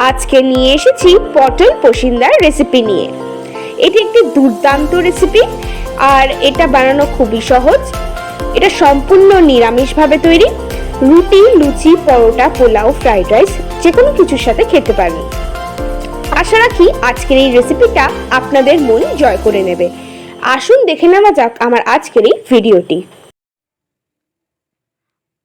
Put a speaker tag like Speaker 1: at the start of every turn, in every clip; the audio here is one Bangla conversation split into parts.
Speaker 1: আজকে নিয়ে এসেছি পটল পসিন্দার রেসিপি নিয়ে। এটি একটি দুর্দান্ত রেসিপি আর এটা বানানো খুবই সহজ। এটা সম্পূর্ণ নিরামিষভাবে তৈরি। রুটি, লুচি, পরোটা, পোলাও, ফ্রাইড রাইস যে কোনো কিছুর সাথে খেতে পারেন। আশা রাখি আজকের এই রেসিপিটা আপনাদের মন জয় করে নেবে। আসুন দেখে নেওয়া যাক আমার আজকের এই ভিডিওটি।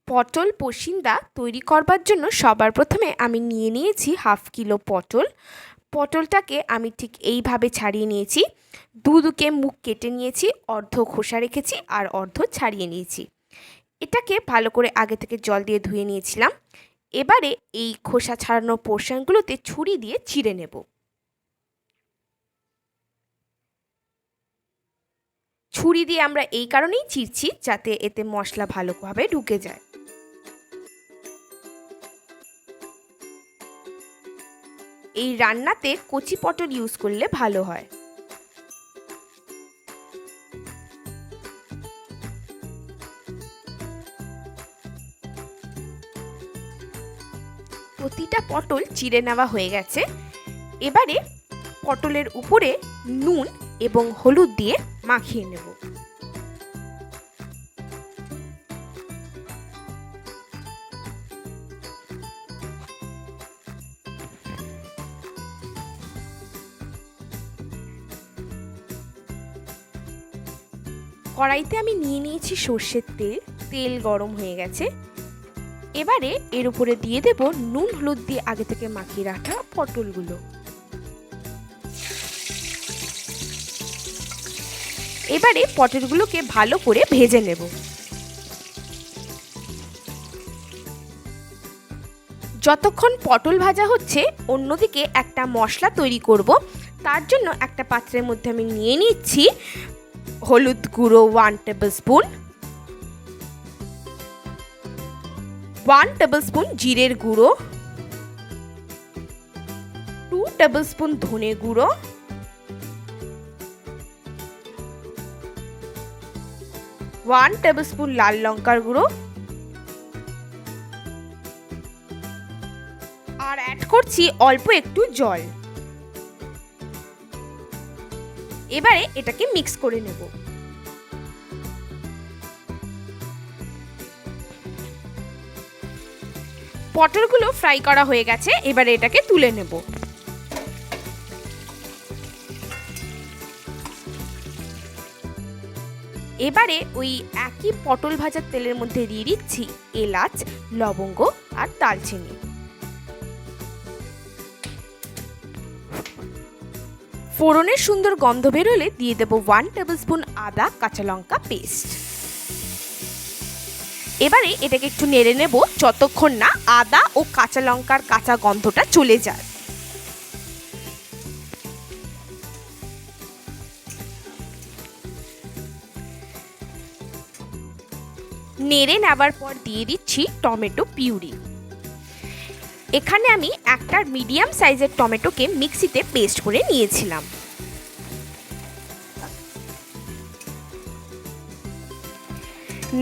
Speaker 2: পটল পসিন্দা তৈরি করবার জন্য সবার প্রথমে আমি নিয়ে নিয়েছি হাফ কিলো পটল। পটলটাকে আমি ঠিক এইভাবে ছাড়িয়ে নিয়েছি। দুদিকে মুখ কেটে নিয়েছি, অর্ধ খোসা রেখেছি আর অর্ধ ছাড়িয়ে নিয়েছি। এটাকে ভালো করে আগে থেকে জল দিয়ে ধুয়ে নিয়েছিলাম। এবারে এই খোসা ছাড়ানো পোর্শনগুলোতে ছুরি দিয়ে চিড়ে নেব। ছুরি দিয়ে আমরা এই কারণেই চিড়ছি যাতে এতে মশলা ভালোভাবে ঢুকে যায়। এই রান্নাতে কচি পটল ইউজ করলে ভালো হয়। প্রতিটা পটল চিড়ে নেওয়া হয়ে গেছে। এবারে পটলের উপরে নুন এবং হলুদ দিয়ে মাখিয়ে নেব। কড়াইতে আমি নিয়ে নিয়েছি সর্ষের তেল। তেল গরম হয়ে গেছে। এবারে এর উপরে দিয়ে দেব নুন হলুদ দিয়ে আগে থেকে মাখিয়ে রাখা পটলগুলো। এবারে পটলগুলোকে ভালো করে ভেজে নেব। যতক্ষণ পটল ভাজা হচ্ছে অন্যদিকে একটা মশলা তৈরি করব। তার জন্য একটা পাত্রের মধ্যে আমি নিয়ে নিচ্ছি হলুদ গুঁড়ো 1 টেবিল স্পুন, 1 টেবিল স্পুন জিরের গুঁড়ো, 2 টেবিল স্পুন ধনে গুঁড়ো, 1 টেবিল স্পুন লাল লঙ্কার গুঁড়ো আর অ্যাড করছি অল্প একটু জল। এবারে এটাকে মিক্স করে নেব। পটলগুলো ফ্রাই করা হয়ে গেছে। এবারে এটাকে তুলে নেব। এবারে ওই একই পটল ভাজার তেলের মধ্যে দিয়ে দিচ্ছি এলাচ, লবঙ্গ আর দারচিনি। ফোড়নের সুন্দর গন্ধ বেরোলে দিয়ে দেব 1 টেবিল স্পুন আদা কাঁচা লঙ্কা পেস্ট। এবারে এটাকে একটু নেড়ে নেব যতক্ষণ না আদা ও কাঁচা লঙ্কার কাঁচা গন্ধটা চলে যায়। নেড়ে নেবার পর দিয়ে দিচ্ছি টমেটো পিউরি। এখানে আমি একটা মিডিয়াম সাইজের টমেটোকে মিক্সিতে পেস্ট করে নিয়েছিলাম।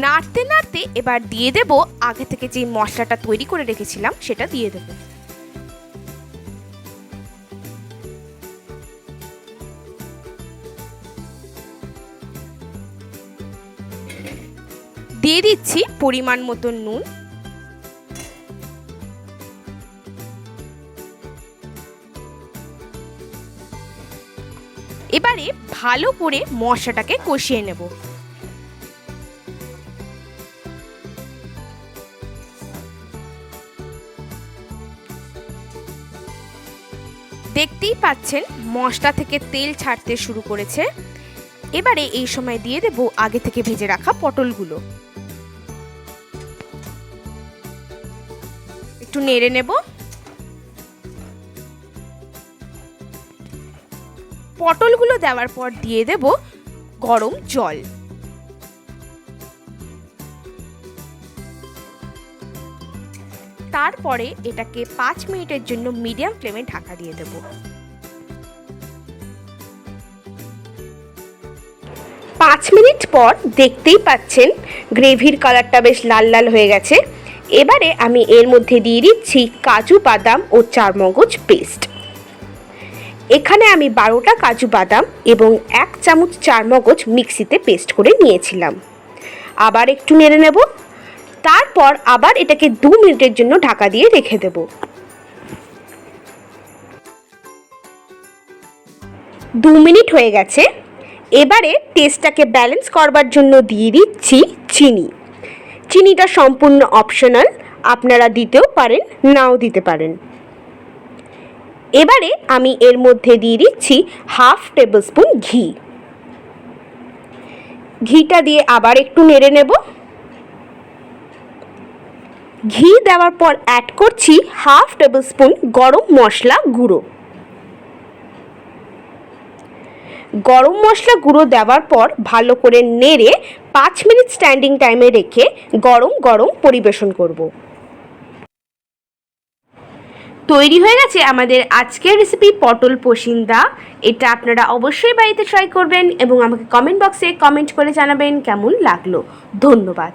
Speaker 2: নাড়তে নাড়তে এবার দিয়ে দেব আগে থেকে যে মশলাটা তৈরি করে রেখেছিলাম সেটা দিয়ে দেব। দিয়ে দিচ্ছি পরিমাণ মতো নুন। এবারে ভালো করে মশলাটাকে কষিয়ে নেব। দেখতেই পাচ্ছেন মশলা থেকে তেল ছাড়তে শুরু করেছে। এবারে এই সময় দিয়ে দেব আগে থেকে ভেজে রাখা পটলগুলো। একটু নেড়ে নেব। পটলগুলো দেওয়ার পর দিয়ে দেব গরম জল। তারপরে এটাকে 5 মিনিটের জন্য মিডিয়াম ফ্লেমে ঢাকা দিয়ে দেব।
Speaker 1: 5 মিনিট পর দেখতেই পাচ্ছেন গ্রেভির কালারটা বেশ লাল লাল হয়ে গেছে। এবারে আমি এর মধ্যে দিয়ে দিচ্ছি কাজু বাদাম ও চারমগজ পেস্ট। এখানে আমি 12টা কাজু বাদাম এবং 1 চামচ চারমগজ মিক্সিতে পেস্ট করে নিয়েছিলাম। আবার একটু নেড়ে নেব, তারপর আবার এটাকে 2 মিনিটের জন্য ঢাকা দিয়ে রেখে দেব। 2 মিনিট হয়ে গেছে। এবারে টেস্টটাকে ব্যালেন্স করবার জন্য দিয়ে দিচ্ছি চিনি। চিনিটা সম্পূর্ণ অপশনাল, আপনারা দিতেও পারেন, নাও দিতে পারেন। এবারে আমি এর মধ্যে দিয়ে দিচ্ছি 1/2 টেবিল স্পুন ঘি। ঘিটা দিয়ে আবার একটু নেড়ে নেব। ঘি দেওয়ার পর অ্যাড করছি 1/2 টেবিল স্পুন গরম মশলা গুঁড়ো। গরম মশলা গুঁড়ো দেওয়ার পর ভালো করে নেড়ে 5 মিনিট স্ট্যান্ডিং টাইমে রেখে গরম গরম পরিবেশন করব। তৈরি হয়ে গেছে আমাদের আজকের রেসিপি পটল পসিন্দা। এটা আপনারা অবশ্যই বাড়িতে ট্রাই করবেন এবং আমাকে কমেন্ট বক্সে কমেন্ট করে জানাবেন কেমন লাগলো। ধন্যবাদ।